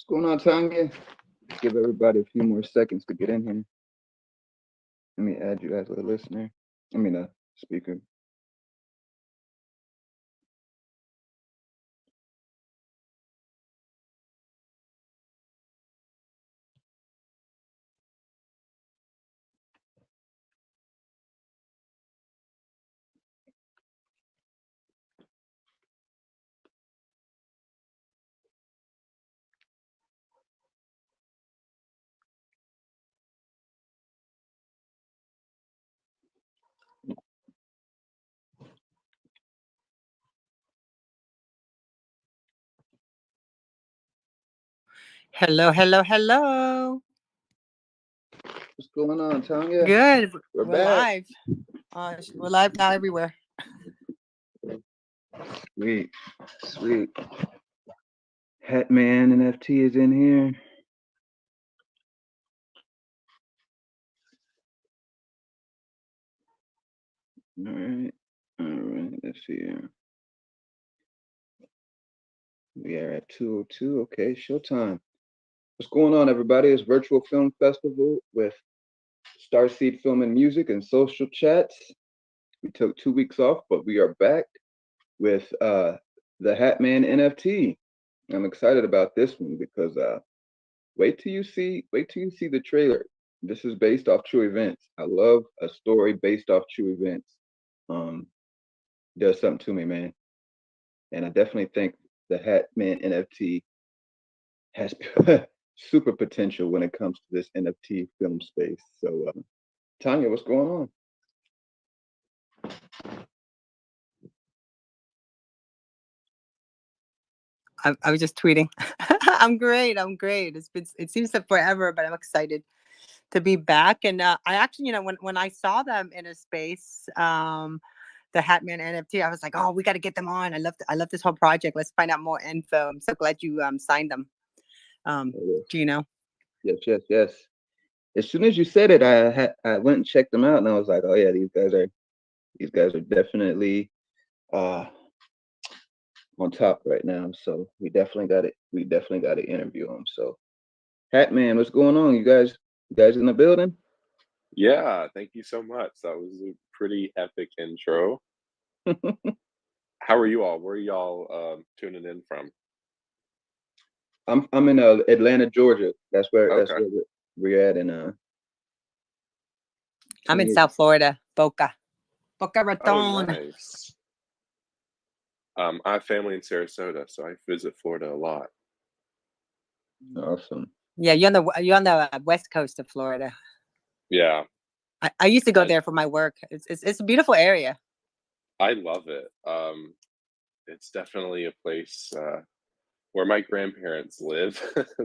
What's going on, Tonya? Give everybody a few more seconds to get in here. Let me add you as a listener. A speaker. Hello, hello, hello. What's going on, Tonya? Good. We're back. Live. We're live now everywhere. Sweet, sweet. Hatman NFT is in here. All right. Let's see here. We are at 2:02. Okay, showtime. What's going on, everybody? It's Virtual Film Festival with Starseed Film and Music and Social Chats. We took 2 weeks off, but we are back with the Hatman NFT. I'm excited about this one because wait till you see the trailer. This is based off true events. I love a story based off true events. Does something to me, man. And I definitely think the Hatman NFT has super potential when it comes to this NFT film space. So, Tonya, what's going on? I was just tweeting. I'm great. It seems like forever, but I'm excited to be back. And I actually, when I saw them in a space, the Hatman NFT, I was like, oh, we got to get them on. I love this whole project. Let's find out more info. I'm so glad you signed them. Geno. Yes. As soon as you said it, I went and checked them out, and I was like, oh yeah, these guys are definitely on top right now. So we definitely got to interview them. So, Hatman, what's going on? You guys in the building? Yeah, thank you so much. That was a pretty epic intro. How are you all? Where are y'all tuning in from? I'm in Atlanta, Georgia. That's where we're at. And I'm in South Florida, Boca Raton. Oh, nice. I have family in Sarasota, so I visit Florida a lot. Awesome. Yeah, you're on the west coast of Florida. Yeah. I used to go there for my work. It's a beautiful area. I love it. It's definitely a place where my grandparents live.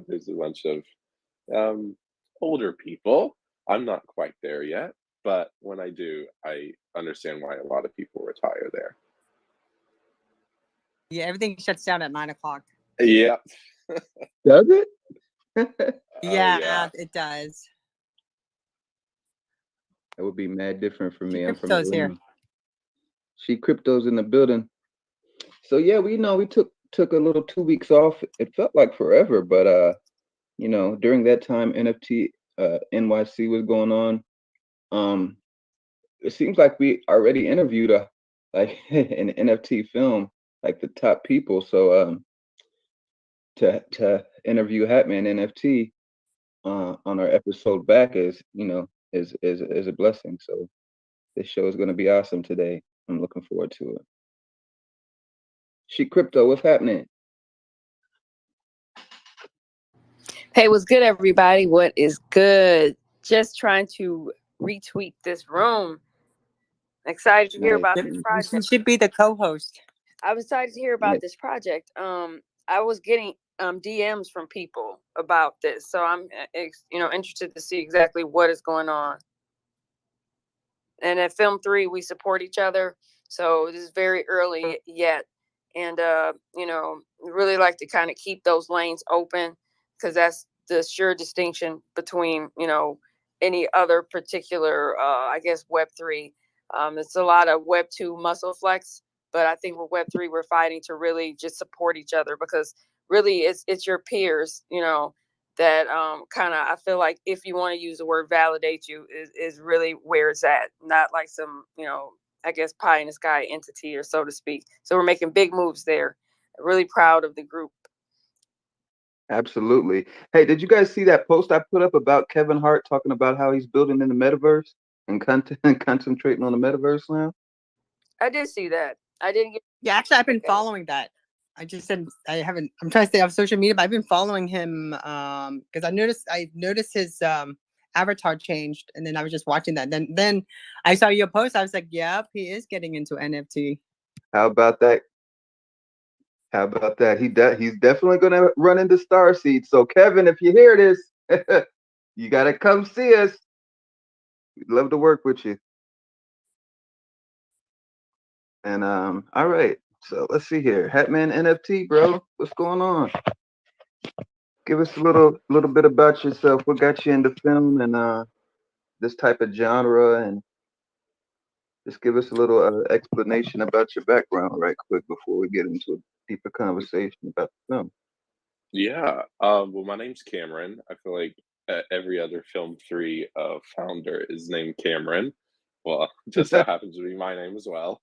There's a bunch of older people. I'm not quite there yet, but when I do, I understand why a lot of people retire there. Yeah, everything shuts down at 9:00. Yeah. Does it? Yeah, it does. That would be mad different for me. I'm from Atlanta. Here. She Crypto's in the building. So yeah, we took a little 2 weeks off. It felt like forever, but during that time NFT NYC was going on. It seems like we already interviewed an NFT film, like the top people. So to interview Hatman NFT on our episode back is a blessing. So this show is going to be awesome today. I'm looking forward to it. She Crypto, what's happening? Hey, what's good, everybody? What is good? Just trying to retweet this room. Excited to hear about this project. You should be the co-host. I was excited to hear about this project. I was getting DMs from people about this, so I'm interested to see exactly what is going on. And at Film 3, we support each other, so this is very early yet, and really like to kind of keep those lanes open because that's the sure distinction between any other particular I guess Web3. It's a lot of Web2 muscle flex, but I think with Web3 we're fighting to really just support each other because really it's your peers, you know, that kind of, I feel like, if you want to use the word validate you, is really where it's at, not like some, you know, I guess pie in the sky entity, or so to speak. So we're making big moves there. Really proud of the group. Absolutely. Hey, did you guys see that post I put up about Kevin Hart talking about how he's building in the metaverse and concentrating on the metaverse now? I did see that. I didn't get. Yeah, actually, I've been following that. I just said I haven't. I'm trying to stay off social media, but I've been following him because I noticed his avatar changed, and then I was just watching that. Then I saw your post. I was like, yep, he is getting into NFT. How about that? How about that? He's definitely gonna run into Starseed. So Kevin, if you hear this, you gotta come see us. We'd love to work with you. And all right. So let's see here. Hatman NFT, bro. What's going on? Give us a little bit about yourself. What got you into film and this type of genre, and just give us a little explanation about your background right quick before we get into a deeper conversation about the film. Yeah. Well, my name's Cameron. I feel like every other Film 3 founder is named Cameron. Well, just so happens to be my name as well.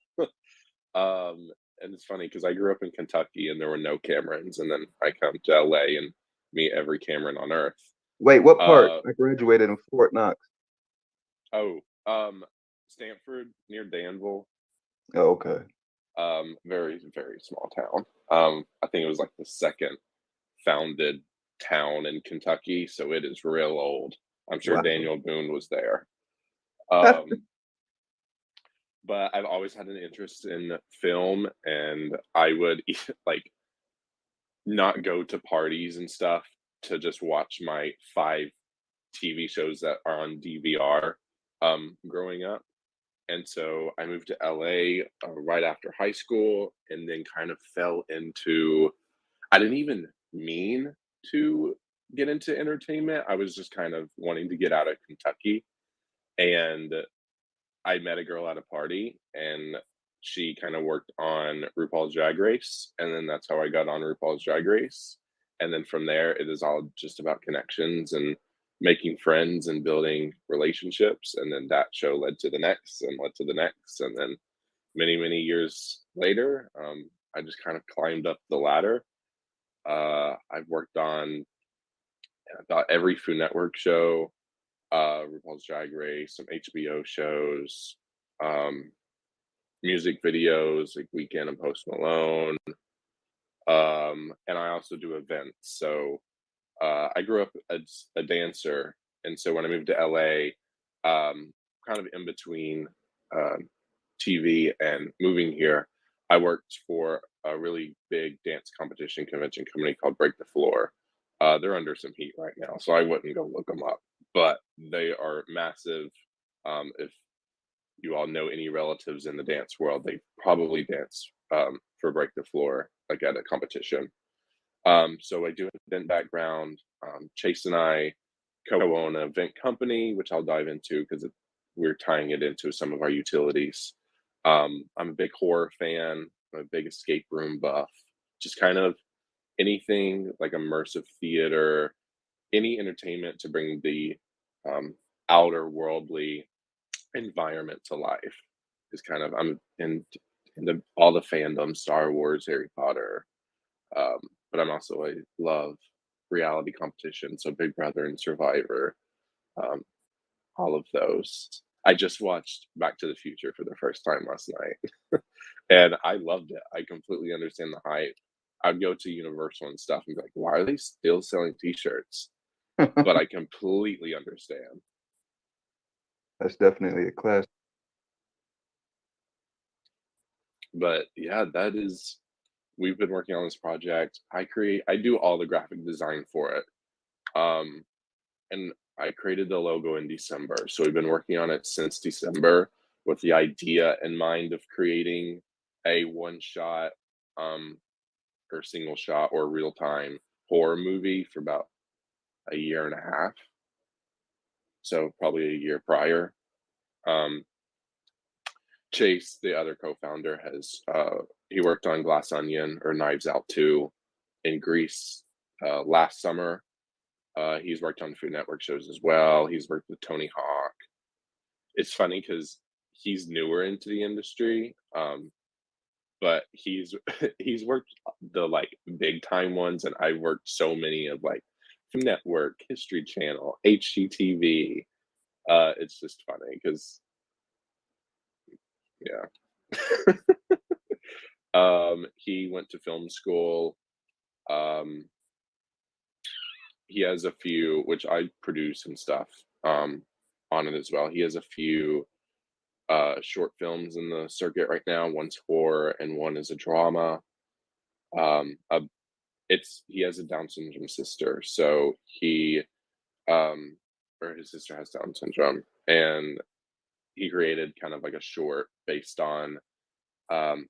And it's funny because I grew up in Kentucky and there were no Camerons, and then I come to LA and meet every Cameron on earth. Wait, what part? I graduated in Fort Knox. Oh, Stanford near Danville. Oh, okay. Very, very small town. I think it was like the second founded town in Kentucky, so it is real old. I'm sure Wow. Daniel Boone was there. But I've always had an interest in film, and I would like not go to parties and stuff to just watch my 5 TV shows that are on DVR growing up. And so I moved to LA right after high school, and then kind of fell into, I didn't even mean to get into entertainment. I was just kind of wanting to get out of Kentucky. And I met a girl at a party, and she kind of worked on RuPaul's Drag Race. And then that's how I got on RuPaul's Drag Race. And then from there, it is all just about connections and making friends and building relationships. And then that show led to the next and led to the next. And then many, many years later, I just kind of climbed up the ladder. I've worked on about every Food Network show, RuPaul's Drag Race, some HBO shows, music videos like Weekend and Post Malone. And I also do events. So I grew up as a dancer. And so when I moved to LA, kind of in between TV and moving here, I worked for a really big dance competition convention company called Break the Floor. They're under some heat right now, so I wouldn't go look them up, but they are massive. If you all know any relatives in the dance world, they probably dance for Break the Floor, like at a competition. So I do an event background. Chase and I co-own an event company, which I'll dive into because we're tying it into some of our utilities. I'm a big horror fan. I'm a big escape room buff. Just kind of anything like immersive theater, any entertainment to bring the outer worldly environment to life is kind of, I'm in all the fandom, Star Wars, Harry Potter, but I'm also, I love reality competition, so Big Brother and Survivor, all of those. I just watched Back to the Future for the first time last night, and I loved it. I completely understand the hype. I'd go to Universal and stuff and be like, why are they still selling T-shirts? But I completely understand. That's definitely a class. But yeah, that is, we've been working on this project. I do all the graphic design for it. And I created the logo in December. So we've been working on it since December with the idea in mind of creating a one shot or single shot or real time horror movie for about a year and a half. So probably a year prior. Chase, the other co-founder, has he worked on Glass Onion or Knives Out 2, in Greece last summer. He's worked on Food Network shows as well. He's worked with Tony Hawk. It's funny because he's newer into the industry, but he's he's worked the like big time ones, and I've worked so many of like Food Network, History Channel, HGTV. It's just funny because yeah. He went to film school. He has a few, which I produce and stuff on it as well. He has a few short films in the circuit right now. One's horror and one is a drama. Um, uh, he has a Down syndrome sister, so he or his sister has Down syndrome, and he created kind of like a short based on um,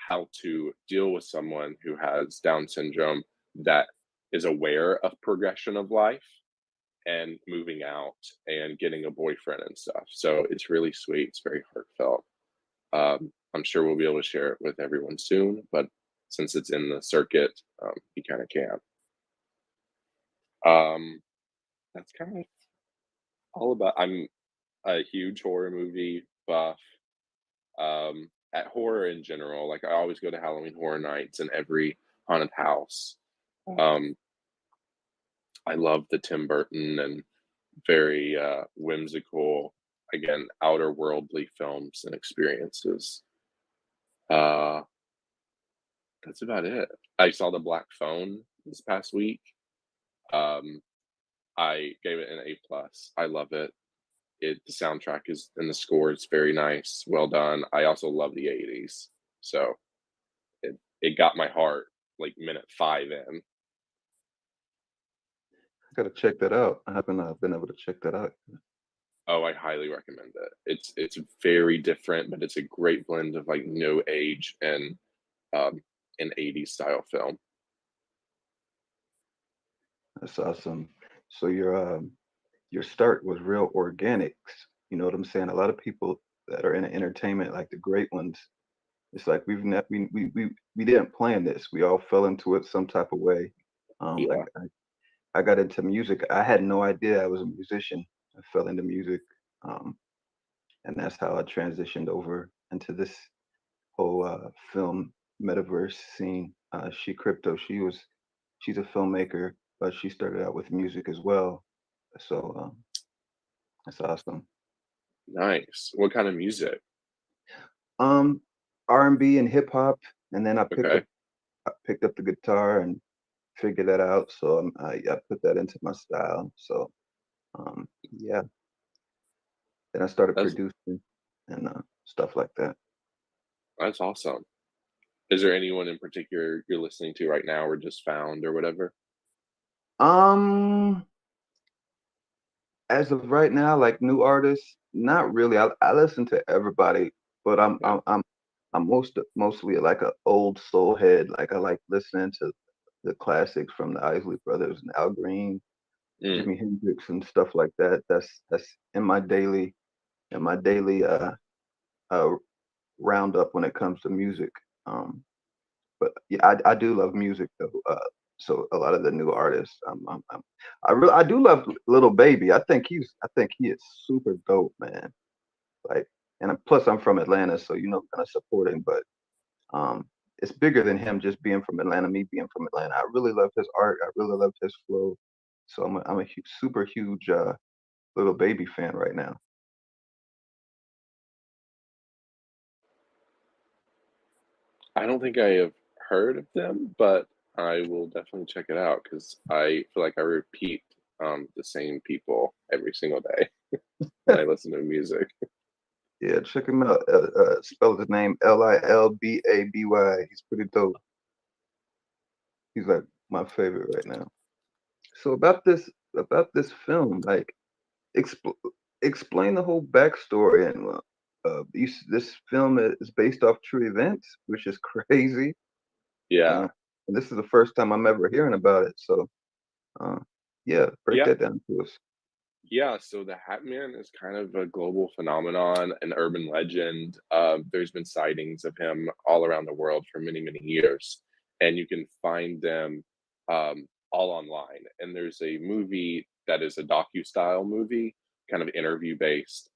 how to deal with someone who has Down syndrome that is aware of progression of life and moving out and getting a boyfriend and stuff. So it's really sweet. It's very heartfelt. I'm sure we'll be able to share it with everyone soon, but since it's in the circuit, he kind of can. That's kind of all about. I'm a huge horror movie buff. At horror in general, like I always go to Halloween Horror Nights in every haunted house. Um, I love the Tim Burton and very whimsical, again, outer worldly films and experiences. Uh, that's about it. I saw The Black Phone this past week. I gave it an A+. I love it. The soundtrack is and the score is very nice, well done. I also love the 80s, so it got my heart like minute 5 in. I gotta check that out. I haven't been able to check that out. Oh, I highly recommend it. It's very different, but it's a great blend of like no age and an 80s style film. That's awesome. So your start was real organics. You know what I'm saying? A lot of people that are in entertainment, like the great ones, it's like we didn't plan this. We all fell into it some type of way. Like Yeah. I got into music. I had no idea I was a musician. I fell into music, um, and that's how I transitioned over into this whole film metaverse scene. She's a filmmaker, but she started out with music as well. So that's awesome. Nice. What kind of music? Um, R&B and hip hop, and then Okay. I picked up the guitar and figured that out. So I put that into my style. So yeah, then I started That's producing and stuff like that. that's awesome. Is there anyone in particular you're listening to right now or just found or whatever? Um, as of right now, like new artists, not really. I listen to everybody, but Okay. I'm mostly like a old soul head. Like I like listening to the classics from the Isley Brothers and Al Green, Mm, Jimi Hendrix, and stuff like that. That's in my daily uh roundup when it comes to music. Um, but yeah, I do love music though. So a lot of the new artists, I do love Little Baby. I think he is super dope, man. Like, and plus I'm from Atlanta, so you know, kind of support him. But um, it's bigger than him just being from Atlanta. Me being from Atlanta, I really love his art. I really love his flow. So I'm a super huge Little Baby fan right now. I don't think I have heard of them, but I will definitely check it out because I feel like I repeat the same people every single day when I listen to music. Yeah, check him out. Spell his name Lilbaby. He's pretty dope. He's like my favorite right now. So about this film, like expl- explain the whole backstory and this film is based off true events, which is crazy. Yeah. Uh, and this is the first time I'm ever hearing about it. So uh, yeah, break Yeah. that down to us. Yeah, so the Hat Man is kind of a global phenomenon, an urban legend. There's been sightings of him all around the world for many, many years. and you can find them all online. And there's a movie that is a docu-style movie, kind of interview based,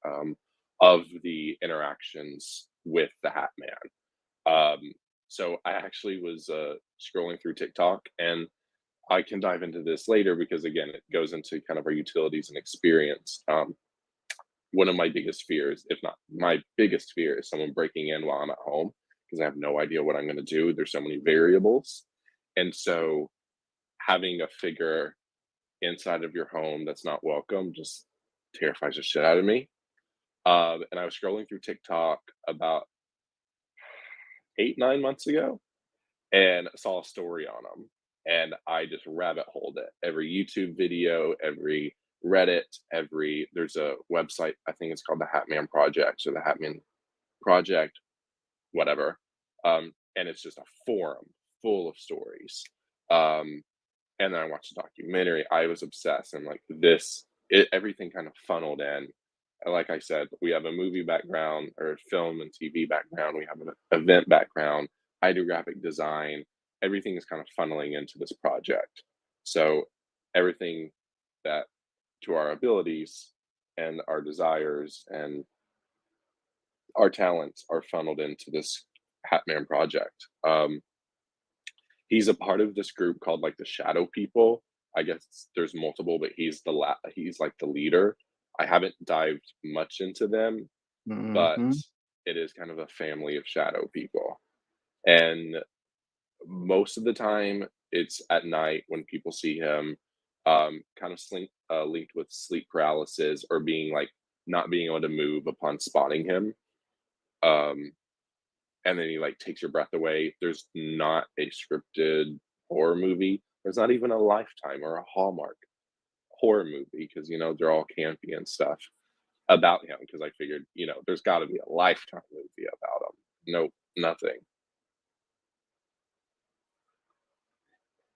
of the interactions with the Hat Man. So I actually was scrolling through TikTok, and I can dive into this later because again, it goes into kind of our utilities and experience. One of my biggest fears, if not my biggest fear, is someone breaking in while I'm at home because I have no idea what I'm going to do. There's so many variables. And so having a figure inside of your home that's not welcome just terrifies the shit out of me. And I was scrolling through TikTok about 8, 9 months ago and saw a story on them. And I just rabbit holed it. Every YouTube video, every Reddit, there's a website, I think it's called the Hatman Project or the Hatman Project, whatever. And it's just a forum full of stories. And then I watched a documentary. I was obsessed. I'm like, everything kind of funneled in. And like I said, we have a movie background or film and TV background. We have an event background. I do graphic design. Everything is kind of funneling into this project. So everything that to our abilities and our desires and our talents are funneled into this Hatman project. He's a part of this group called like the Shadow People. I guess there's multiple, but he's like the leader. I haven't dived much into them, but it is kind of a family of shadow people. And most of the time it's at night when people see him, kind of linked with sleep paralysis or being like not being able to move upon spotting him. And then he like takes your breath away. There's not a scripted horror movie. There's not even a Lifetime or a Hallmark horror movie because they're all campy and stuff about him. Because I figured there's got to be a Lifetime movie about him. Nope, nothing.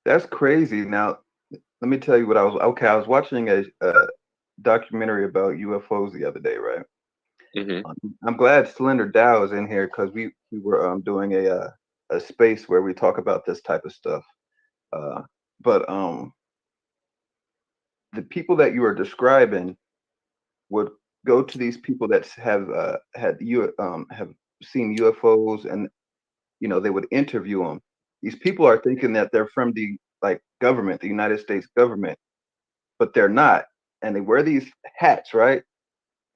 That's crazy. Now, let me tell you what I was watching a documentary about UFOs the other day, right? I'm glad Slender Dow is in here because we were doing a space where we talk about this type of stuff. But the people that you are describing would go to these people that have seen UFOs, and they would interview them. These people are thinking that they're from the government, the United States government, but they're not. And they wear these hats, right?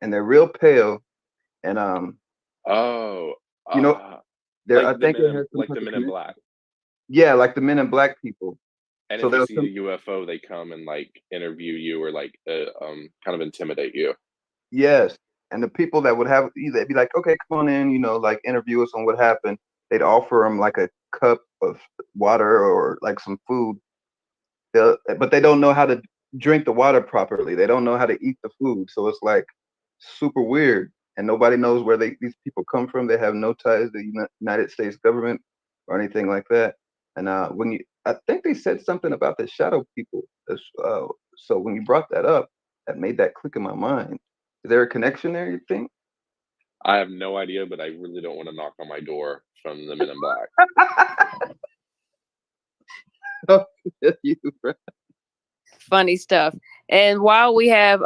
And they're real pale. And like I think the Men in Black. Yeah, like the Men in Black people. And so if you see a UFO, they come and interview you or kind of intimidate you. Yes, and the people that would they'd be like, okay, come on in, interview us on what happened. They'd offer them like a cup of water or some food. But they don't know how to drink the water properly. They don't know how to eat the food. So it's super weird. And nobody knows where these people come from. They have no ties to the United States government or anything like that. And I think they said something about the shadow people. So when you brought that up, that made that click in my mind. Is there a connection there, you think? I have no idea, but I really don't want to knock on my door from the Men in Black. Funny stuff. And while we have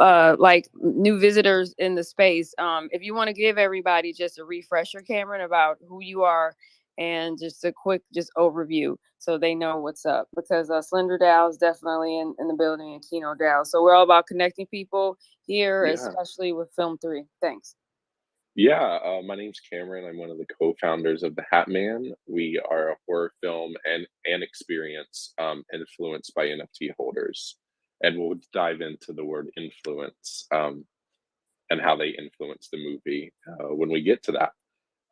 new visitors in the space, if you want to give everybody just a refresher, Cameron, about who you are and just a quick overview so they know what's up, because Slender Dow is definitely in the building, and Geno Dow. So we're all about connecting people here, especially with Film 3. Thanks. Yeah, my name's Cameron. I'm one of the co-founders of the Hatman. We are a horror film and experience influenced by NFT holders. And we'll dive into the word influence and how they influence the movie when we get to that.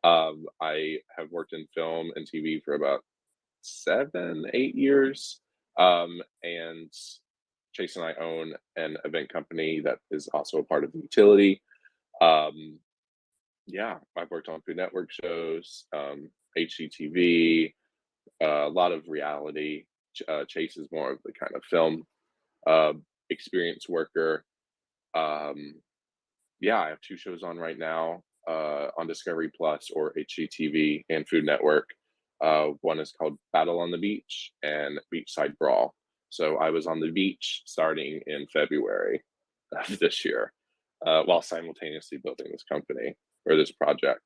I have worked in film and TV for about 7-8 years. And Chase and I own an event company that is also a part of the utility. Yeah, I've worked on Food Network shows, HGTV, a lot of reality. Chase is more of the kind of film experience worker. Yeah, I have 2 shows on right now on Discovery Plus or HGTV and Food Network. One is called Battle on the Beach and Beachside Brawl. So I was on the beach starting in February of this year, while simultaneously building this company or this project.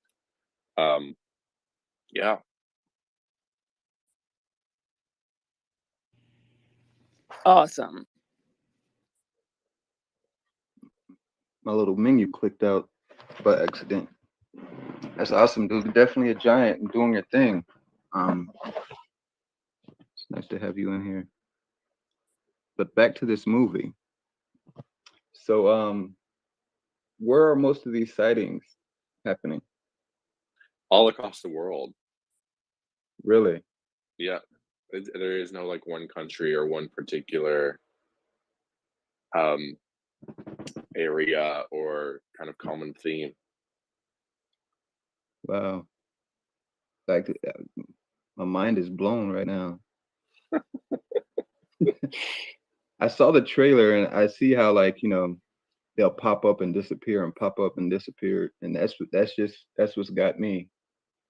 Yeah. Awesome. My little menu clicked out by accident. That's awesome, dude. Definitely a giant and doing your thing. It's nice to have you in here. But back to this movie. So, where are most of these sightings happening? All across the world. Really? Yeah. There is no like one country or one particular area or kind of common theme. Wow. Like, my mind is blown right now. I saw the trailer and I see how, like, you know, they'll pop up and disappear and pop up and disappear, and that's what's got me.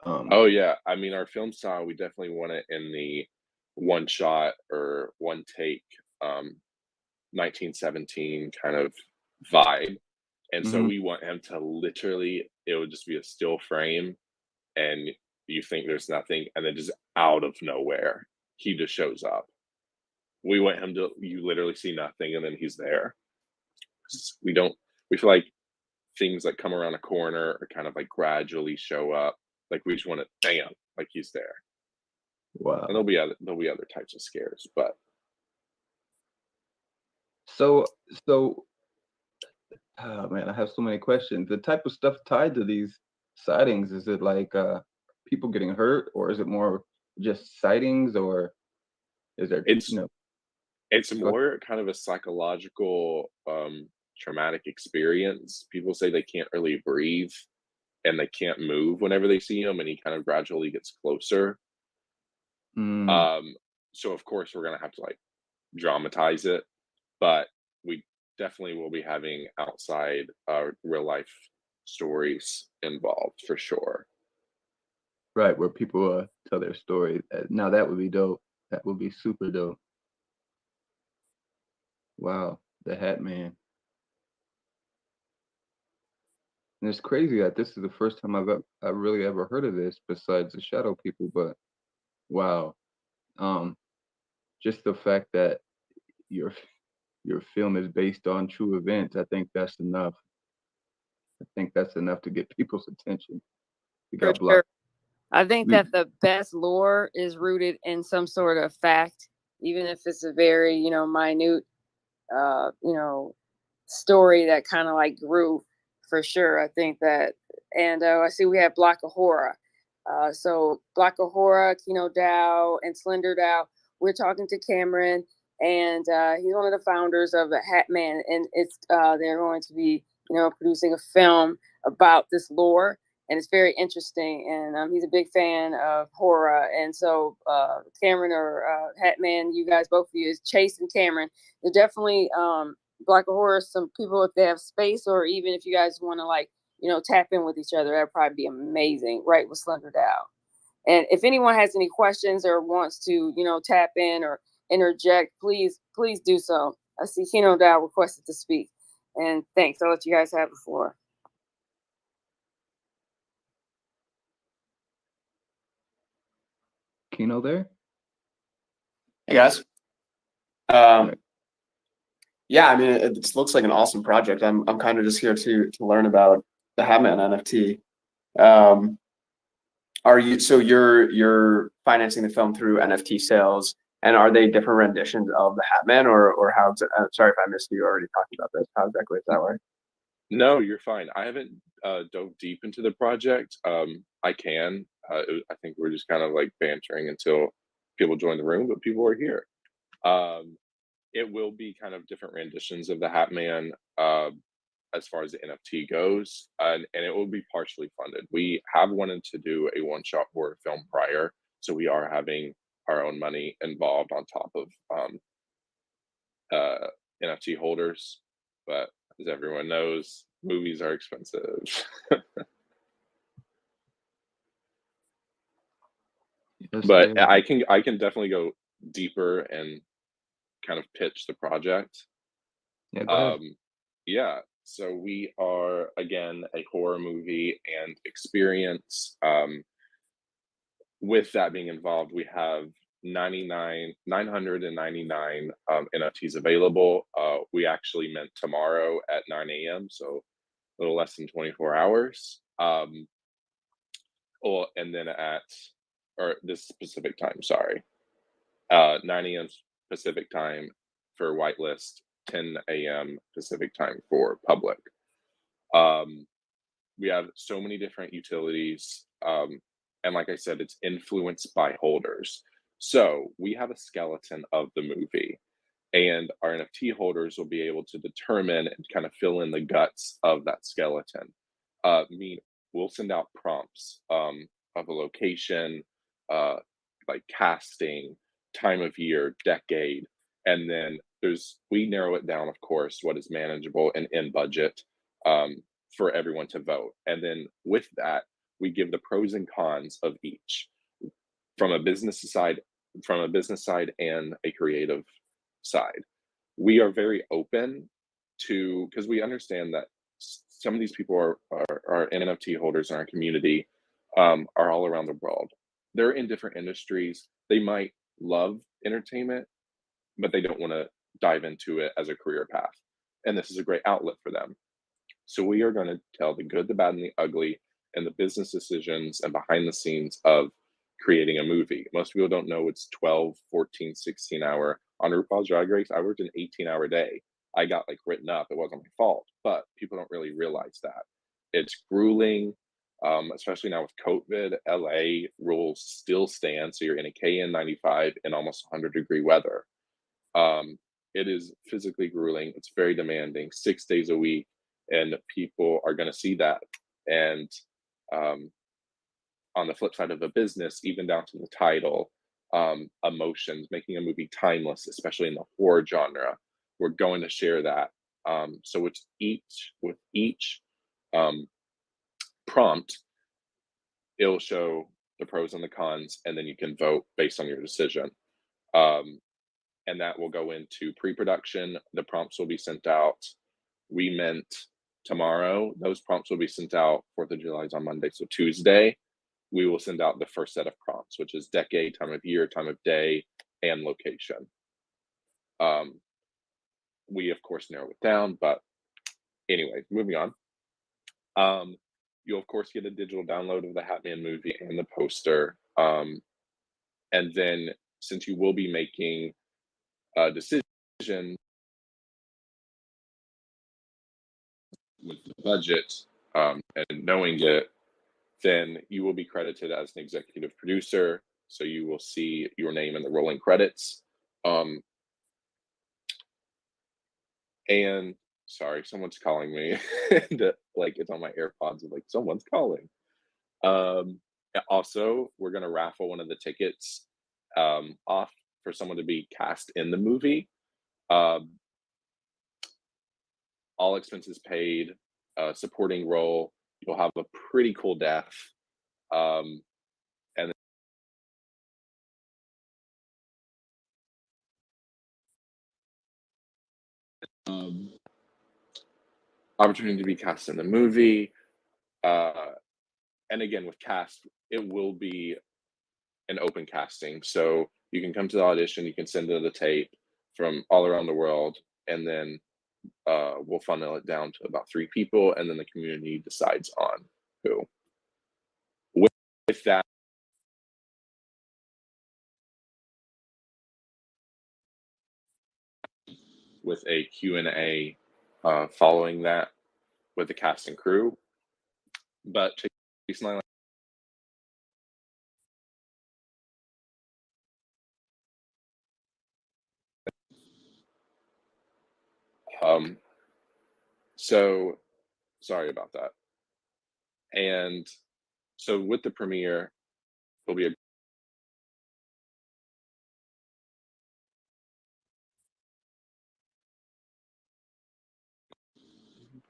Oh yeah, I mean our film style, we definitely want it in the one shot or one take, 1917 kind of vibe. And so Mhm. we want him to literally, it would just be a still frame and you think there's nothing, and then just out of nowhere, he just shows up. We want him to, you literally see nothing and then he's there. We don't, we feel like things that come around a corner or kind of like gradually show up. Like we just want to, bam, like he's there. And Wow. there'll be other types of scares, but So, oh man, I have so many questions. The type of stuff tied to these sightings, is it like people getting hurt, or is it more just sightings, or is there, it's it's go ahead. more kind of a psychological traumatic experience. People say they can't really breathe and they can't move whenever they see him, and he kind of gradually gets closer. Mm, So of course we're gonna have to like dramatize it, but we definitely will be having outside real life stories involved for sure. right, where people tell their story. Now that would be dope. That would be super dope. Wow, the Hat Man. And it's crazy that this is the first time I really ever heard of this besides the Shadow People, but wow. Um, just the fact that your your film is based on true events, I think that's enough. I think that's enough to get people's attention. We For got sure. blocked. I think We that the best lore is rooted in some sort of fact, even if it's a very, minute, you know, story that kind of like grew for sure. I think that, and I see we have Block of Horror. So Block of Horror, Kino Dow, and Slender Dow. We're talking to Cameron, and he's one of the founders of the Hatman, and it's they're going to be, producing a film about this lore, and it's very interesting. And he's a big fan of horror, and so Cameron or Hatman, you guys, both of you, is Chase and Cameron. They're definitely Black Horror. Some people, if they have space, or even if you guys want to like, tap in with each other, that'd probably be amazing, right? With Slender Dow. And if anyone has any questions or wants to, tap in or interject, please do so. I see Keno Dow requested to speak. And thanks. I'll let you guys have the floor. Kino there? Hey guys. Right. Yeah, I mean, it looks like an awesome project. I'm kind of just here to learn about the Hatman NFT. Um, you're financing the film through NFT sales, and are they different renditions of the Hatman, or how? Sorry if I missed you already talking about this. How exactly is that way? No, you're fine. I haven't dove deep into the project. I can. I think we're just kind of like bantering until people join the room, but people are here. It will be kind of different renditions of the Hatman as far as the NFT goes, and it will be partially funded. We have wanted to do a one-shot horror film prior, so we are having our own money involved on top of NFT holders. But as everyone knows, movies are expensive. But I can definitely go deeper and kind of pitch the project. Yeah, go ahead. Yeah, so we are again a horror movie and experience. With that being involved, we have 999 NFTs available. We actually meant tomorrow at 9 a.m., so a little less than 24 hours. And then or this specific time, sorry, 9 a.m. Pacific time for whitelist, 10 a.m. Pacific time for public. We have so many different utilities. And like I said, it's influenced by holders. So we have a skeleton of the movie, and our NFT holders will be able to determine and kind of fill in the guts of that skeleton. We'll send out prompts of a location, like casting, time of year, decade, and then we narrow it down, of course, what is manageable and in budget for everyone to vote. And then with that, we give the pros and cons of each from a business side, and a creative side. We are very open to, because we understand that some of these people are NFT holders in our community, are all around the world. They're in different industries. They might love entertainment, but they don't want to dive into it as a career path. And this is a great outlet for them. So we are going to tell the good, the bad, and the ugly, and the business decisions and behind the scenes of creating a movie. Most people don't know it's 12, 14, 16 hour. On RuPaul's Drag Race, I worked an 18-hour day. I got written up. It wasn't my fault, but people don't really realize that. It's grueling, especially now with COVID. LA rules still stand, so you're in a KN95 in almost 100-degree weather. It is physically grueling. It's very demanding, 6 days a week, and people are going to see that. And on the flip side of a business, even down to the title, emotions, making a movie timeless, especially in the horror genre, we're going to share that. So with each prompt, it'll show the pros and the cons, and then you can vote based on your decision. And that will go into pre-production. The prompts will be sent out. We meant tomorrow. Those prompts will be sent out. 4th of July is on Monday, so Tuesday we will send out the first set of prompts, which is decade, time of year, time of day, and location. We of course narrow it down, but anyway, moving on. You'll of course get a digital download of the Hatman movie and the poster. And then since you will be making a decision with the budget and knowing it, then you will be credited as an executive producer. So you will see your name in the rolling credits. And sorry, someone's calling me. And it's on my AirPods. Someone's calling. Also, we're gonna raffle one of the tickets off for someone to be cast in the movie. All expenses paid. Supporting role. You'll have a pretty cool death. And opportunity to be cast in the movie. And again, with cast, it will be an open casting. So you can come to the audition, you can send in the tape from all around the world, and then we'll funnel it down to about 3 people, and then the community decides on who. With that, with a Q&A following that with the cast and crew. But so sorry about that. And so with the premiere, there'll be a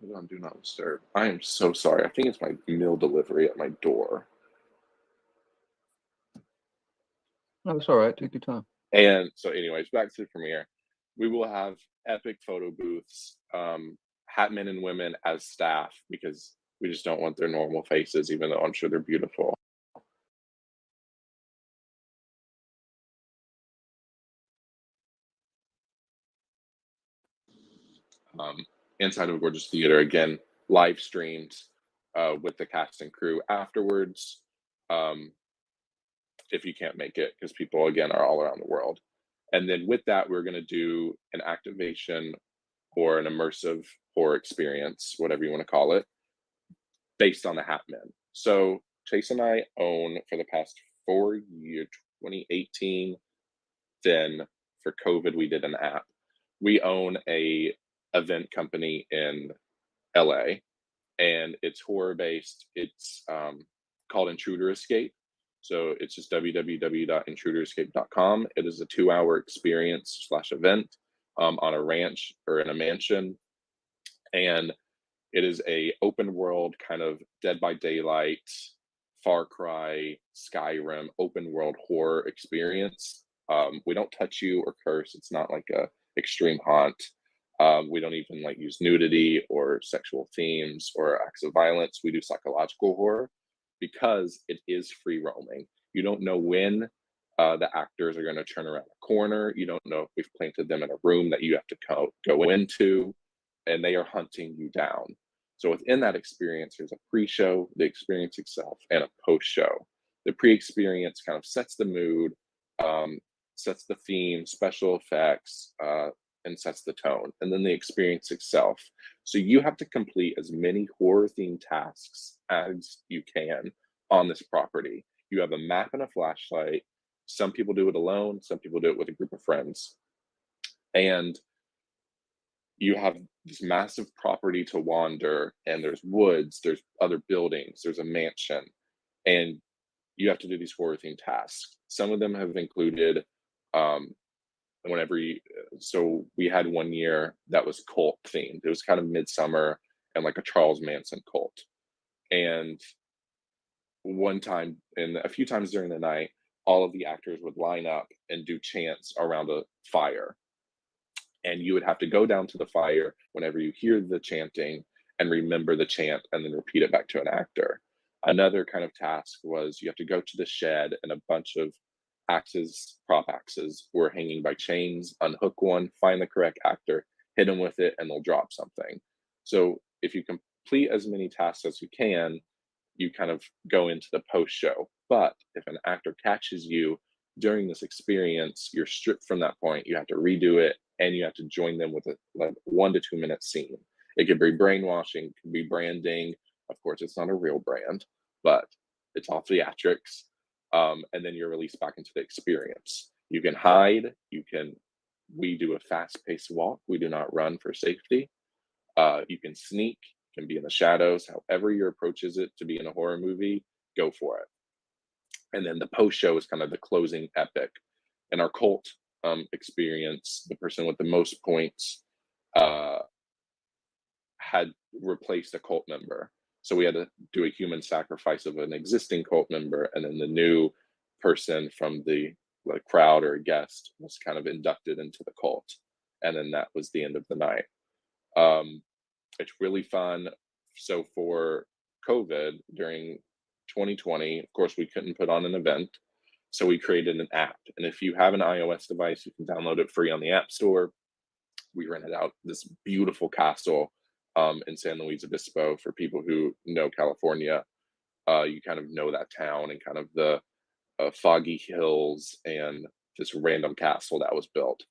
put it on do not disturb. I am so sorry. I think it's my meal delivery at my door. No, it's all right. Take your time. And so anyways, back to the premiere. We will have epic photo booths, hat men and women as staff, because we just don't want their normal faces, even though I'm sure they're beautiful. Inside of a gorgeous theater, again, live streamed with the cast and crew afterwards, if you can't make it, because people, again, are all around the world. And then with that, we're going to do an activation or an immersive horror experience, whatever you want to call it, based on the Hatman. So Chase and I own for the past 4 years, 2018, then for COVID, we did an app. We own a event company in LA, and it's horror based. It's called Intruder Escape. So it's just www.intruderescape.com. It is a 2-hour experience / event on a ranch or in a mansion. And it is a open world kind of Dead by Daylight, Far Cry, Skyrim, open world horror experience. We don't touch you or curse. It's not like a extreme haunt. We don't even like use nudity or sexual themes or acts of violence. We do psychological horror because it is free roaming. You don't know when the actors are going to turn around a corner. You don't know if we've planted them in a room that you have to go into, and they are hunting you down. So within that experience, there's a pre-show, the experience itself, and a post-show. The pre-experience kind of sets the mood, sets the theme, special effects, and sets the tone, and then the experience itself. So you have to complete as many horror-themed tasks as you can on this property. You have a map and a flashlight. Some people do it alone, some people do it with a group of friends. And you have this massive property to wander, and there's woods, there's other buildings, there's a mansion, and you have to do these horror-themed tasks. Some of them have included so we had one year that was cult themed. It was kind of Midsummer and like a Charles Manson cult. And one time and a few times during the night, all of the actors would line up and do chants around a fire. And you would have to go down to the fire whenever you hear the chanting and remember the chant and then repeat it back to an actor. Another kind of task was you have to go to the shed, and a bunch of prop axes were hanging by chains, unhook one, find the correct actor, hit them with it, and they'll drop something. So if you complete as many tasks as you can, you kind of go into the post show. But if an actor catches you during this experience, you're stripped from that point. You have to redo it, and you have to join them with a 1 to 2 minute scene. It could be brainwashing, it could be branding. Of course, it's not a real brand, but it's all theatrics. And then you're released back into the experience. You can hide. We do a fast-paced walk. We do not run for safety. You can sneak. You can be in the shadows. However your approach is it to be in a horror movie, go for it. And then the post-show is kind of the closing epic. In our cult experience, the person with the most points had replaced a cult member. So we had to do a human sacrifice of an existing cult member, and then the new person from the crowd or guest was kind of inducted into the cult. And then that was the end of the night. It's really fun. So for COVID during 2020, of course, we couldn't put on an event. So we created an app. And if you have an iOS device, you can download it free on the App Store. We rented out this beautiful castle in San Luis Obispo. For people who know California, you kind of know that town and kind of the foggy hills and this random castle that was built.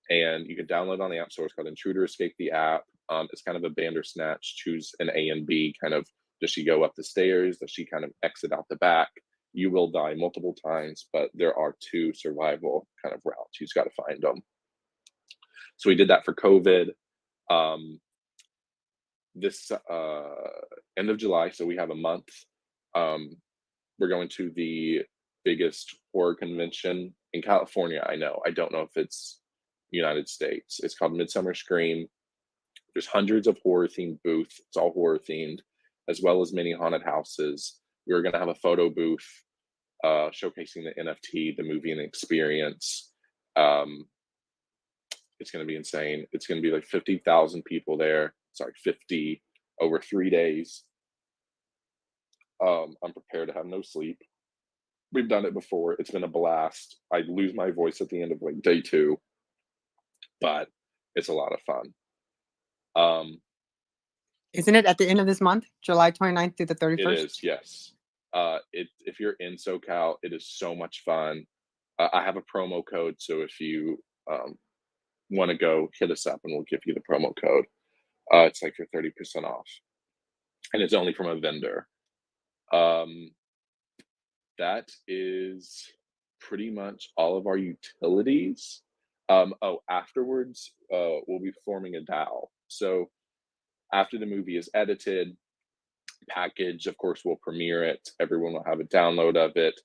And you can download on the App Store. It's called Intruder Escape, the app. It's kind of a Bandersnatch, choose an A and B, kind of, does she go up the stairs? Does she kind of exit out the back? You will die multiple times, but there are 2 survival kind of routes. You just got to find them. So we did that for COVID. This end of July, so we have a month. We're going to the biggest horror convention in California. I don't know if it's United States. It's called Midsummer Scream. There's hundreds of horror themed booths. It's all horror themed, as well as many haunted houses. We're going to have a photo booth showcasing the NFT, the movie, and the experience. It's going to be insane. It's going to be like 50,000 people there. Sorry, 50 over 3 days. I'm prepared to have no sleep. We've done it before. It's been a blast. I lose my voice at the end of like day 2, but it's a lot of fun. Isn't it at the end of this month, July 29th through the 31st? It is, yes. If you're in SoCal, it is so much fun. I have a promo code, so if you want to go, hit us up and we'll give you the promo code. It's like for 30% off, and it's only from a vendor. That is pretty much all of our utilities. Afterwards, we'll be forming a DAO. So after the movie is edited, packaged, of course, we'll premiere it. Everyone will have a download of it.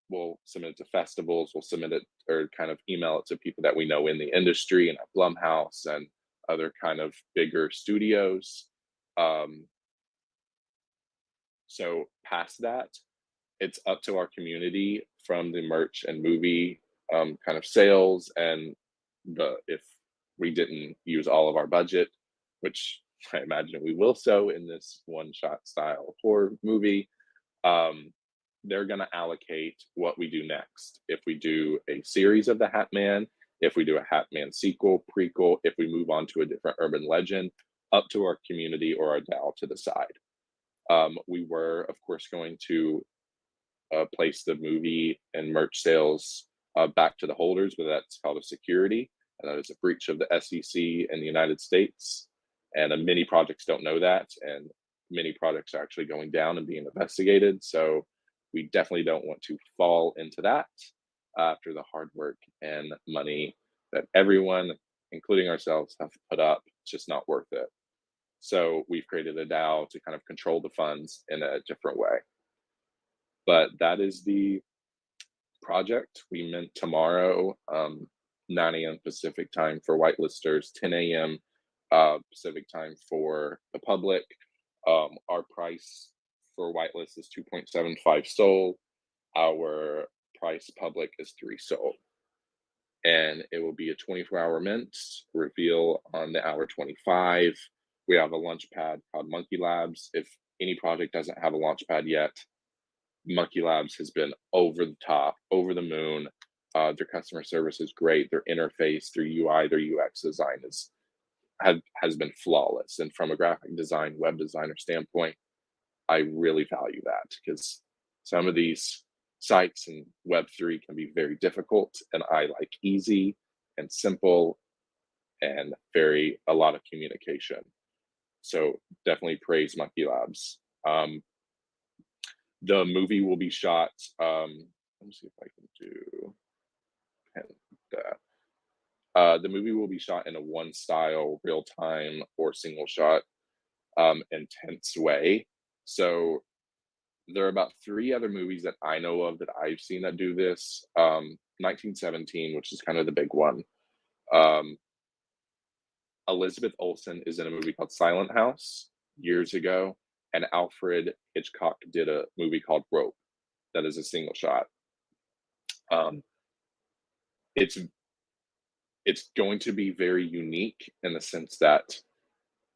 We'll submit it to festivals. We'll submit it or kind of email it to people that we know in the industry and at Blumhouse and other kind of bigger studios. So past that, it's up to our community from the merch and movie kind of sales, and if we didn't use all of our budget, which I imagine we will so in this one-shot style horror movie, they're going to allocate what we do next. If we do a series of the Hatman, if we do a Hatman sequel, prequel, if we move on to a different urban legend, up to our community or our DAO to decide. We were, of course, going to place the movie and merch sales back to the holders, but that's called a security, and that is a breach of the SEC in the United States. And many projects don't know that, and many projects are actually going down and being investigated. So we definitely don't want to fall into that after the hard work and money that everyone, including ourselves, have put up. It's just not worth it. So we've created a DAO to kind of control the funds in a different way. But that is the project. We meant tomorrow, 9 a.m. Pacific time for whitelisters, 10 a.m. Pacific time for the public. Our price for whitelist is 2.75 SOL. Our price public is 3 SOL. And it will be a 24-hour mint reveal on the hour 25. We have a launch pad called Monkey Labs. If any project doesn't have a launch pad yet, Monkey Labs has been over the top, over the moon. Their customer service is great. Their interface, their UI, their UX design has been flawless. And from a graphic design, web designer standpoint, I really value that, because some of these sites in Web3 can be very difficult, and I like easy and simple and a lot of communication. So definitely praise Monkey Labs. The movie will be shot. Let me see if I can do that. The movie will be shot in a one style, real time, or single shot, intense way. So there are about 3 other movies that I know of that I've seen that do this. 1917, which is kind of the big one. Elizabeth Olsen is in a movie called Silent House years ago, and Alfred Hitchcock did a movie called Rope that is a single shot. It's going to be very unique in the sense that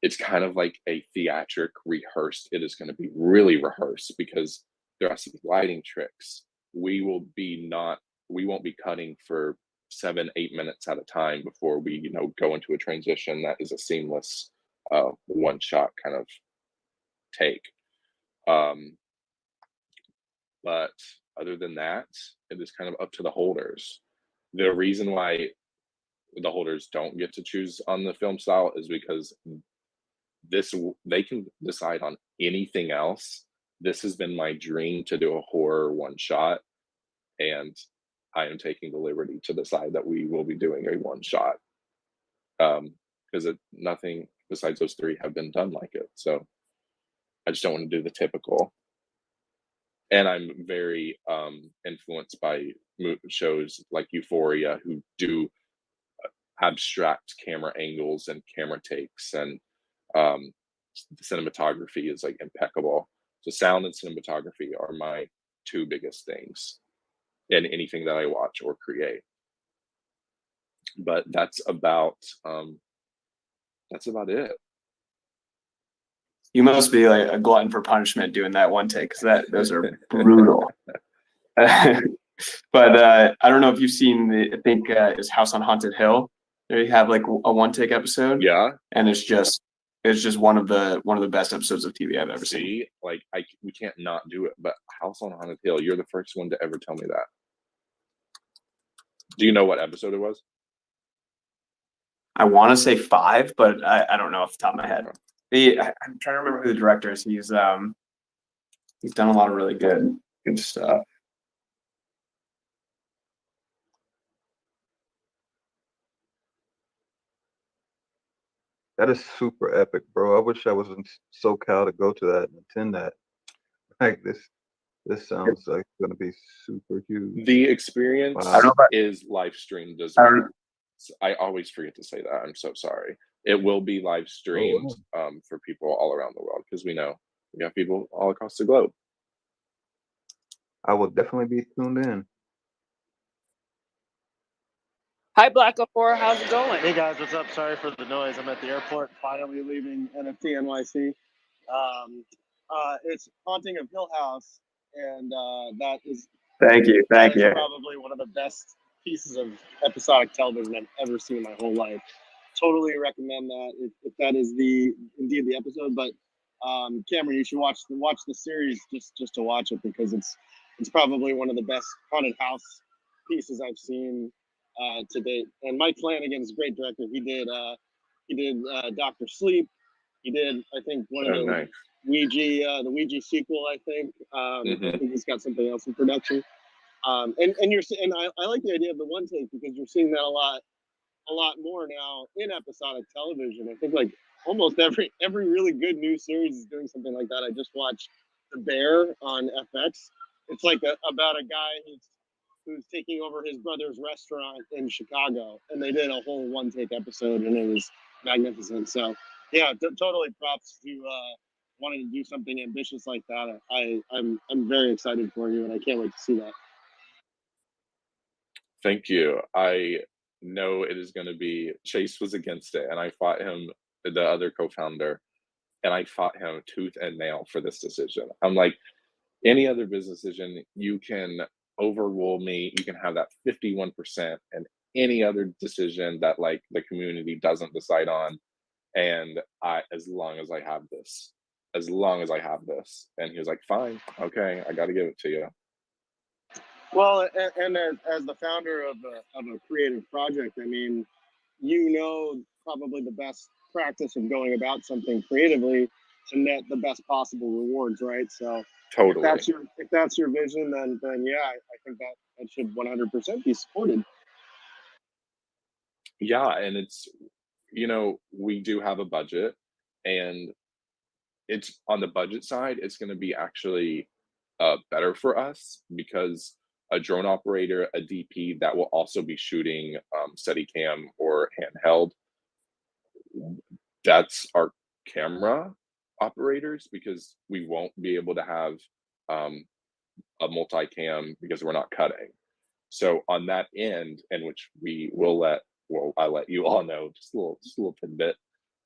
it's kind of like a theatric rehearsed. It is going to be really rehearsed because there are some lighting tricks. We won't be cutting for 7-8 minutes at a time before we go into a transition that is a seamless one shot kind of take. But other than that, it is kind of up to the holders. The reason why the holders don't get to choose on the film style is because they can decide on anything else. This has been my dream to do a horror one shot, and I am taking the liberty to decide that we will be doing a one shot, because nothing besides those 3 have been done like it. So I just don't want to do the typical. And I'm very influenced by shows like Euphoria, who do abstract camera angles and camera takes, and the cinematography is like impeccable. So sound and cinematography are my two biggest things in anything that I watch or create. But that's about it. You must be like a glutton for punishment doing that one take, because those are brutal. But I don't know if you've seen I think it's House on Haunted Hill. There you have like a one take episode. Yeah. And it's just one of the best episodes of TV I've ever seen. Like we can't not do it. But House on Haunted Hill, you're the first one to ever tell me that. Do you know what episode it was? I want to say 5, but I don't know off the top of my head. I'm trying to remember who the director is. He's done a lot of really good stuff. That is super epic, bro. I wish I was in SoCal to go to that and attend that. Like this sounds like it's gonna be super huge. The experience Wow. is live streamed as I well. don't- I always forget to say that. I'm so sorry. It will be live streamed for people all around the world, because we know we got people all across the globe. I will definitely be tuned in. Hi, Black Four. How's it going? Hey guys, what's up? Sorry for the noise. I'm at the airport, finally leaving NFT NYC. It's Haunting of Hill House, and that is Thank you. probably one of the best pieces of episodic television I've ever seen in my whole life. Totally recommend that if that is indeed the episode. But Cameron, you should watch the series just to watch it, because it's probably one of the best haunted house pieces I've seen to date. And Mike Flanagan's a great director. He did Dr. Sleep. He did, I think, one of the Nice. the Ouija sequel. I think I think he's got something else in production. I like the idea of the one take, because you're seeing that a lot more now in episodic television. I think like almost every really good new series is doing something like that. I just watched The Bear on FX. It's like about a guy who's taking over his brother's restaurant in Chicago, and they did a whole one take episode, and it was magnificent. So yeah, totally props to wanting to do something ambitious like that. I'm very excited for you, and I can't wait to see that. Thank you. I know it is going to be. Chase was against it, and I fought him, the other co-founder, and I fought him tooth and nail for this decision. I'm like, any other business decision, you can overrule me. You can have that 51%, and any other decision that like the community doesn't decide on, and as long as I have this, and he was like, fine, okay, I got to give it to you. Well, and as the founder of a creative project, I mean, probably the best practice of going about something creatively to net the best possible rewards, right? So Totally. if that's your vision, then yeah, I think that should 100% be supported. Yeah, and it's, we do have a budget, and it's on the budget side, it's going to be actually better for us, because a drone operator, a DP that will also be shooting Steadicam or handheld, that's our camera operators, because we won't be able to have a multicam because we're not cutting. So on that end, and which we will I let you all know, just a little tidbit.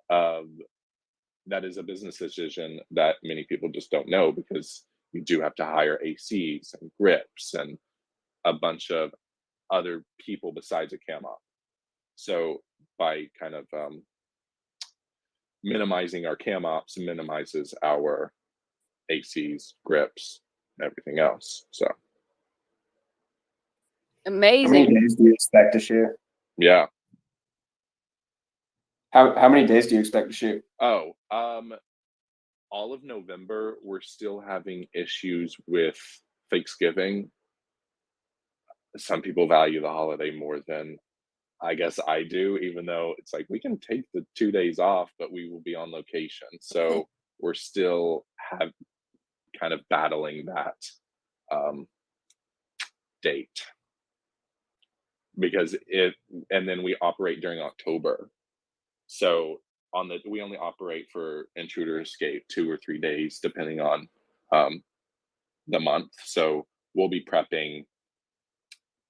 That is a business decision that many people just don't know, because you do have to hire ACs and grips and a bunch of other people besides a cam op. So by kind of minimizing our cam ops minimizes our ACs, grips, and everything else. So Amazing. How many days do you expect to shoot? yeah. How many days do you expect to shoot? Oh, all of November, we're still having issues with Thanksgiving. Some people value the holiday more than I guess I do, even though it's like we can take the 2 days off, but we will be on location. So we're still kind of battling that date, because and then we operate during October. So we only operate for Intruder Escape 2 or 3 days, depending on the month. So we'll be prepping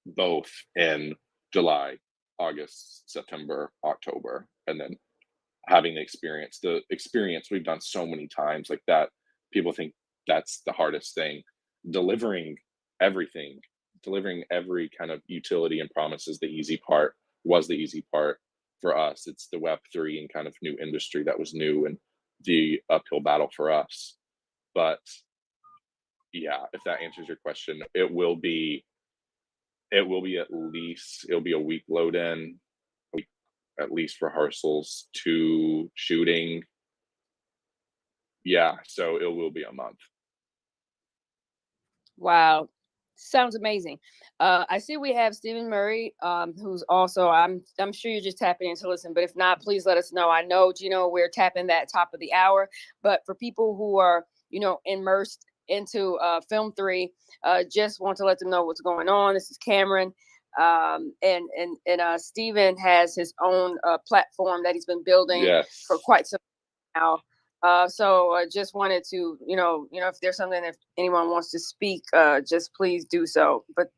both in July, August, September, October, and then having the experience. The experience we've done so many times like that. People think that's the hardest thing. Delivering everything, delivering every kind of utility and promise is the easy part, was the easy part for us. It's the Web3 and kind of new industry that was new and the uphill battle for us. But yeah, if that answers your question, it'll be a week load in, at least rehearsals, to shooting. Yeah, so it will be a month. Wow. Sounds amazing. I see we have Stephen Murray, who's also, I'm sure you're just tapping in to listen, but if not, please let us know. I know, Geno, we're tapping that top of the hour, but for people who are, immersed into Film 3, just want to let them know what's going on. This is Cameron. And Stephen has his own platform that he's been building for quite some time now. So I just wanted to, if there's something, if anyone wants to speak, just please do so. But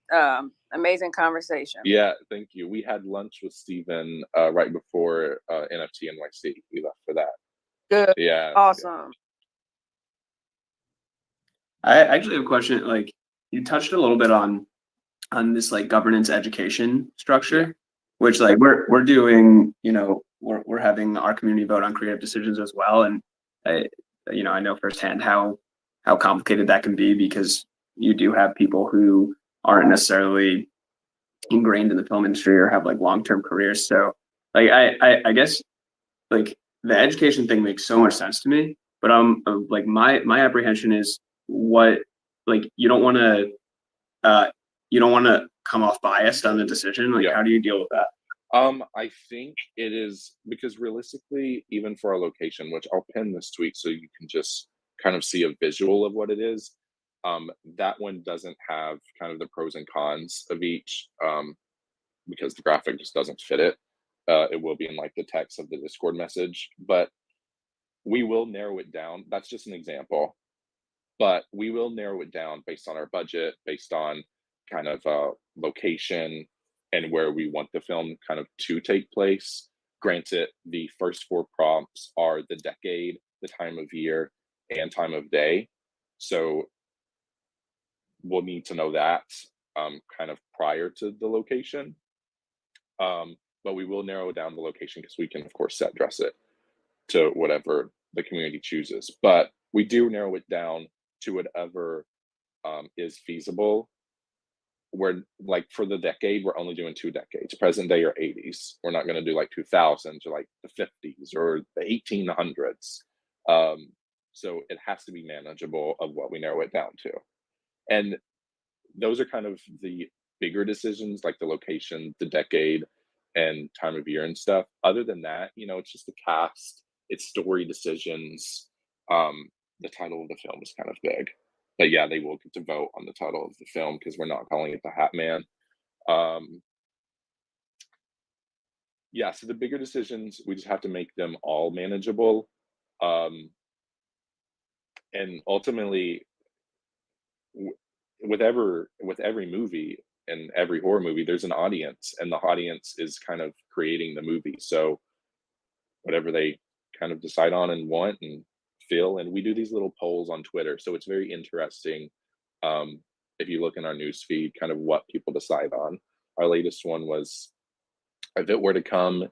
amazing conversation. Yeah, thank you. We had lunch with Stephen right before NFT NYC. We left for that. Good. Yeah. Awesome. Good. I actually have a question. Like, you touched a little bit on this like governance education structure, which like we're doing, we're having our community vote on creative decisions as well. And I know firsthand how complicated that can be, because you do have people who aren't necessarily ingrained in the film industry or have like long-term careers. So like I guess like the education thing makes so much sense to me, but like my apprehension is what, like, you don't want to come off biased on the decision. Like, how do you deal with that? I think it is because realistically, even for our location, which I'll pin this tweet so you can just kind of see a visual of what it is. That one doesn't have kind of the pros and cons of each, because the graphic just doesn't fit it. It will be in like the text of the Discord message, but we will narrow it down. That's just an example, but we will narrow it down based on our budget, based on kind of location and where we want the film kind of to take place. Granted, the first 4 prompts are the decade, the time of year, and time of day. So we'll need to know that kind of prior to the location. But we will narrow down the location because we can, of course, set dress it to whatever the community chooses. But we do narrow it down to whatever is feasible. We're like, for the decade, we're only doing 2 decades, present day or 80s. We're not going to do like 2000s or like the 50s or the 1800s. So it has to be manageable of what we narrow it down to. And those are kind of the bigger decisions, like the location, the decade, and time of year and stuff. Other than that, it's just the cast, it's story decisions. The title of the film is kind of big. But yeah, they will get to vote on the title of the film because we're not calling it the Hatman. Yeah, so the bigger decisions, we just have to make them all manageable. And ultimately, with every movie and every horror movie, there's an audience, and the audience is kind of creating the movie. So whatever they kind of decide on and want and feel, and we do these little polls on Twitter, so it's very interesting. If you look in our news feed, kind of what people decide on. Our latest one was if it were to come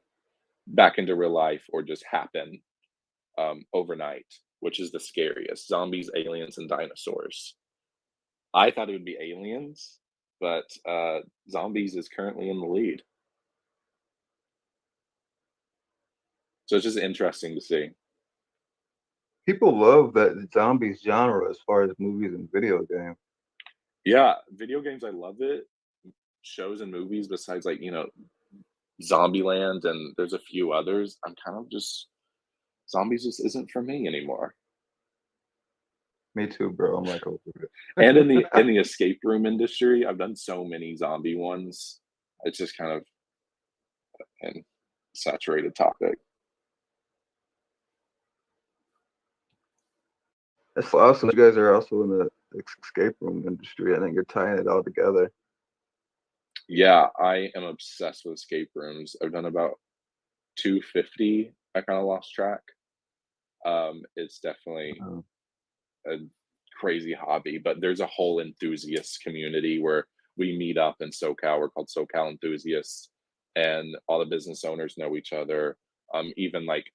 back into real life or just happen overnight, which is the scariest: zombies, aliens, and dinosaurs. I thought it would be aliens, but zombies is currently in the lead. So it's just interesting to see. People love that zombies genre as far as movies and video games. Yeah, video games, I love it. Shows and movies, besides like, Zombieland, and there's a few others, I'm kind of just, zombies just isn't for me anymore. Me too, bro. I'm like over it. And in the escape room industry, I've done so many zombie ones. It's just kind of a saturated topic. That's awesome. You guys are also in the escape room industry. I think you're tying it all together. Yeah, I am obsessed with escape rooms. I've done about 250. I kind of lost track. It's definitely Oh. a crazy hobby, but there's a whole enthusiast community where we meet up in SoCal. We're called SoCal Enthusiasts, and all the business owners know each other. Even like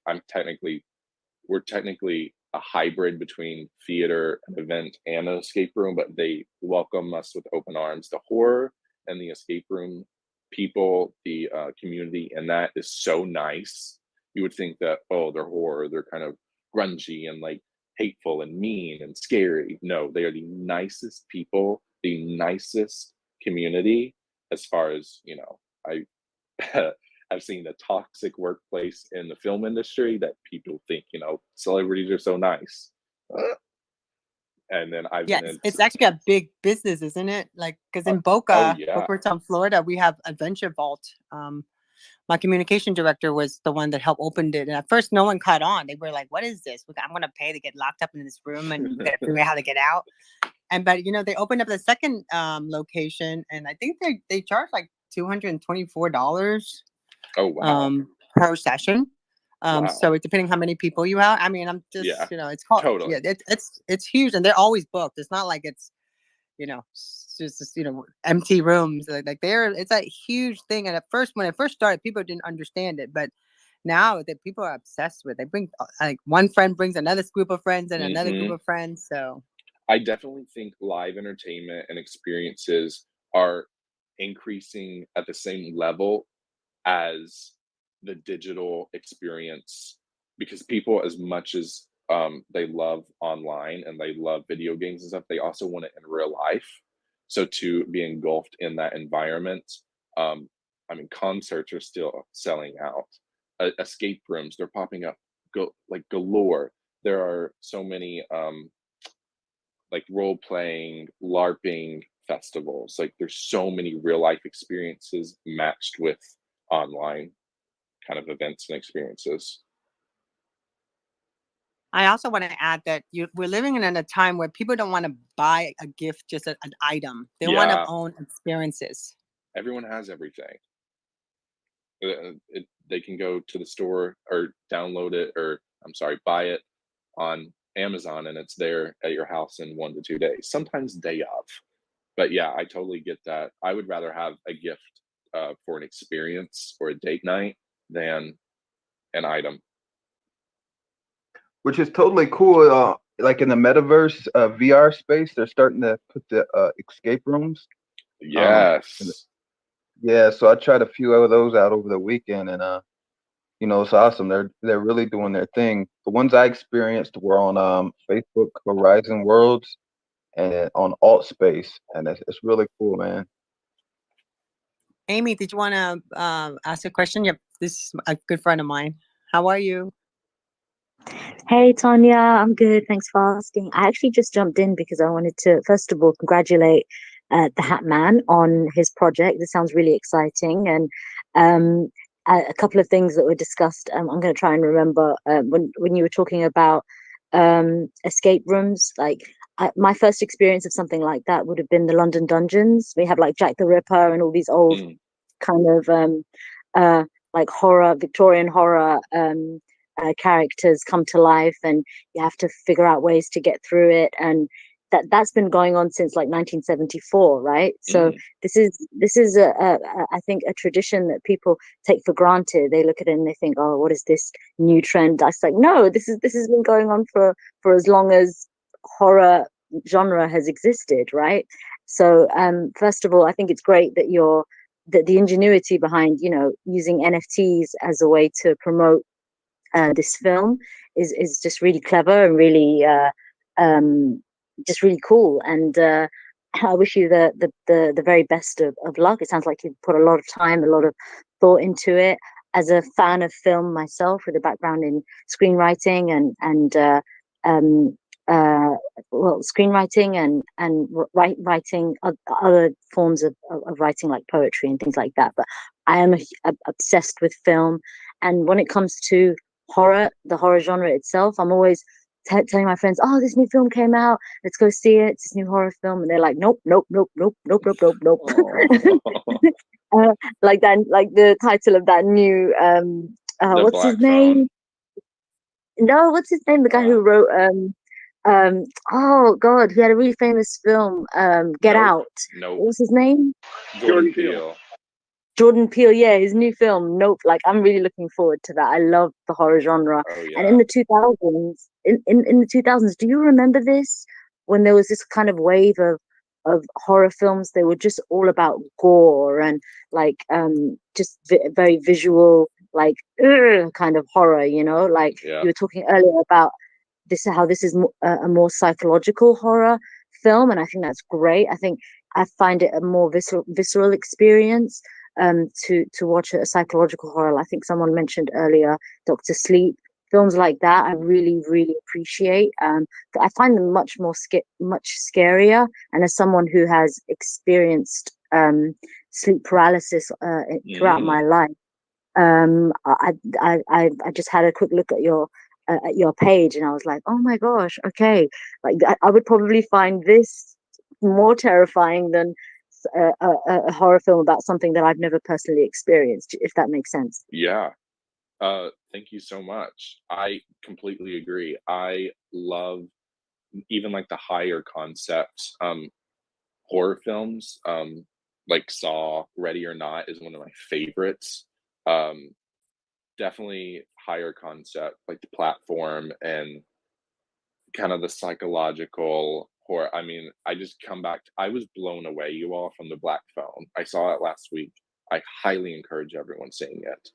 we're technically a hybrid between theater, an event, and an escape room, but they welcome us with open arms. The horror and the escape room people, the community, and that is so nice. You would think that, oh, they're horror, they're kind of grungy and like hateful and mean and scary. No, they are the nicest people, the nicest community. As far as I I've seen the toxic workplace in the film industry that people think, celebrities are so nice. And then I've Yeah, been in. it's actually a big business, isn't it? Like, because in Oh yeah. Boca Raton, Florida, we have Adventure Vault. My communication director was the one that helped opened it. And at first, no one caught on. They were like, what is this? I'm going to pay to get locked up in this room and we got to figure out how to get out. But they opened up the second location, and I think they charge like $224 Oh wow. per session. Wow. So depending how many people you have, I mean, I'm just, Yeah, it's called, totally. yeah, it's huge, and they're always booked. It's not like it's, it's just, empty rooms. Like it's a huge thing. And at first, when it first started, people didn't understand it, but now that people are obsessed with, they bring like one friend brings another group of friends and another group of friends. So I definitely think live entertainment and experiences are increasing at the same level as the digital experience, because people, as much as they love online and they love video games and stuff, they also want it in real life. So to be engulfed in that environment, I mean, concerts are still selling out. Escape rooms, they're popping up like galore. There are so many like role playing, LARPing festivals. Like there's so many real life experiences matched with online kind of events and experiences. I also want to add that we're living in a time where people don't want to buy a gift, just an item. They want to Yeah, own experiences. everyone has everything. They can go to the store or download it, or buy it on Amazon, and it's there at your house in 1 to 2 days, sometimes day of. But yeah, I totally get that. I would rather have a gift for an experience or a date night than an item. Which is totally cool. Like in the metaverse VR space, they're starting to put the escape rooms. Yes. Yeah, so I tried a few of those out over the weekend, and it's awesome. They're really doing their thing. The ones I experienced were on Facebook Horizon Worlds and on Alt Space, and it's really cool, man. Amy, did you want to ask a question? Yep, this is a good friend of mine. How are you? Hey, Tonya, I'm good. Thanks for asking. I actually just jumped in because I wanted to, first of all, congratulate the Hatman on his project. This sounds really exciting. And a couple of things that were discussed, I'm going to try and remember when you were talking about escape rooms. Like my first experience of something like that would have been the London Dungeons. We have like Jack the Ripper and all these old kind of like horror, Victorian horror characters come to life, and you have to figure out ways to get through it, and that's been going on since like 1974, right? So this is I think a tradition that people take for granted. They look at it and they think, oh, what is this new trend? I was like, no, this has been going on for as long as horror genre has existed, right? So first of all, I think it's great that the ingenuity behind using NFTs as a way to promote this film is just really clever and really just really cool. And I wish you the very best of luck. It sounds like you've put a lot of time, a lot of thought into it. As a fan of film myself, with a background in screenwriting well, screenwriting and writing other forms of writing like poetry and things like that. But I am obsessed with film, and when it comes to horror, the horror genre itself, I'm always telling my friends, "Oh, this new film came out. Let's go see it. It's this new horror film," and they're like, "Nope, nope, nope, nope, nope, nope, nope, nope." Oh, Like that, like the title of that new the what's his Black Phone. name? No, what's his name? The guy who wrote oh God, he had a really famous film, Get Nope. Out. Nope. What was his name? Jordan Peele. Jordan Peele, yeah, his new film, Nope. Like, I'm really looking forward to that. I love the horror genre. Oh And yeah. in the 2000s, in the 2000s, do you remember this? When there was this kind of wave of horror films, they were just all about gore and like just very visual, like kind of horror, you know? Like Yeah. you were talking earlier about this, how this is a more psychological horror film, and I think that's great. I find it a more visceral experience to watch a psychological horror. I think someone mentioned earlier Doctor Sleep. Films like that I really really appreciate. I find them much more much scarier, and as someone who has experienced sleep paralysis throughout my life, I just had a quick look at your page, and I was like, oh my gosh, okay, like I would probably find this more terrifying than a horror film about something that I've never personally experienced, if that makes sense. Yeah. Thank you so much. I completely agree. I love even like the higher concept horror films. Like Saw, Ready or Not is one of my favorites. Um, Definitely higher concept, like the platform and kind of the psychological horror. I mean, I just come back. I was blown away, you all, from the Black Phone. I saw it last week. I highly encourage everyone seeing it.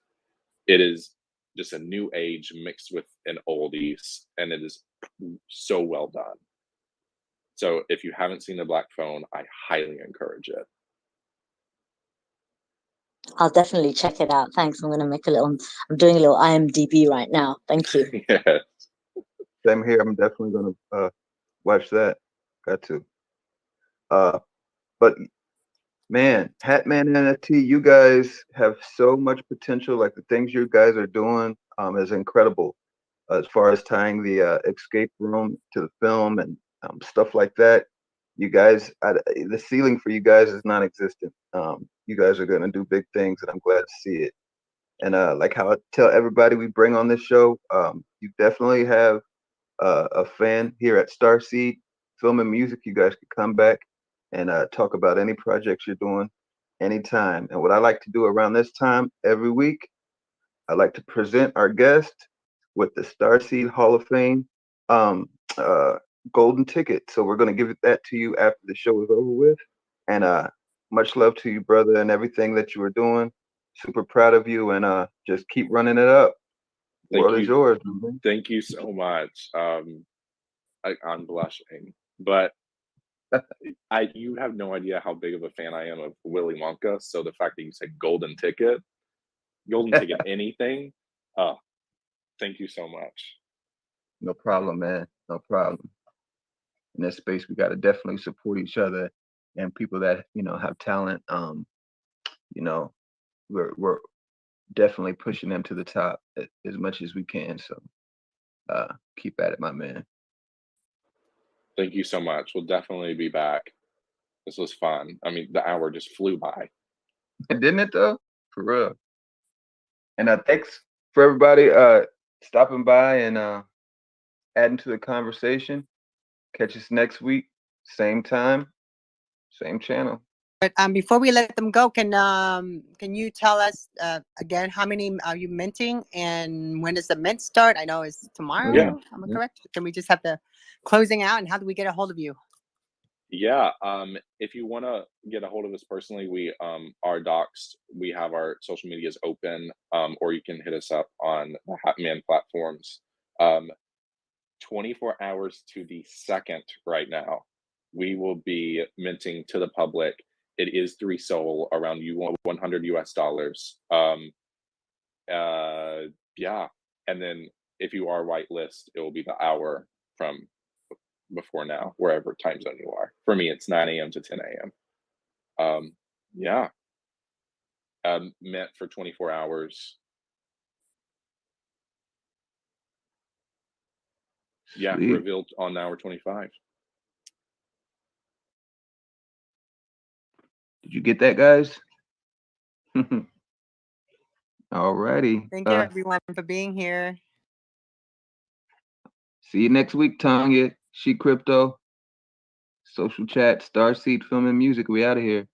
It is just a new age mixed with an oldies, and it is so well done. So if you haven't seen the Black Phone, I highly encourage it. I'll definitely check it out. Thanks. I'm doing a little IMDb right now. Thank you. Yeah. Same here. I'm definitely gonna watch that. Got to. But man, Hatman NFT, you guys have so much potential. Like the things you guys are doing is incredible. As far as tying the escape room to the film and stuff like that. You guys, the ceiling for you guys is non-existent. You guys are gonna do big things, and I'm glad to see it. And like how I tell everybody we bring on this show, you definitely have a fan here at Starseed Film and Music. You guys could come back and talk about any projects you're doing anytime. And what I like to do around this time every week, I like to present our guest with the Starseed Hall of Fame um, uh, golden ticket. So we're going to give that to you after the show is over with. And much love to you, brother, and everything that you are doing. Super proud of you, and just keep running it up. Thank World is you. yours, man. Thank you so much. I'm blushing, but you have no idea how big of a fan I am of Willy Wonka. So the fact that you said golden ticket, anything, thank you so much. No problem, man. No problem. In this space, we got to definitely support each other and people that have talent. We're definitely pushing them to the top as much as we can. So keep at it, my man. Thank you so much. We'll definitely be back. This was fun. I mean, the hour just flew by. Didn't it though? For real. And thanks for everybody stopping by and adding to the conversation. Catch us next week, same time, same channel. But before we let them go, can you tell us again how many are you minting and when does the mint start? I know it's tomorrow. Yeah. Am I correct? Can we just have the closing out, and how do we get a hold of you? Yeah. If you want to get a hold of us personally, we are doxed. We have our social medias open, or you can hit us up on the Hatman platforms. 24 hours to the second right now, we will be minting to the public. It is 3 Sol, around $100 US. Yeah. And then if you are whitelist, it will be the hour from before now, wherever time zone you are. For me, it's 9 a.m. to 10 a.m. Yeah. Mint for 24 hours. Yeah, Sweet. revealed on hour 25. Did you get that, guys? Alrighty. Thank you, everyone, for being here. See you next week, Tonya. She Crypto. Social Chat, Starseed Film and Music. We out of here.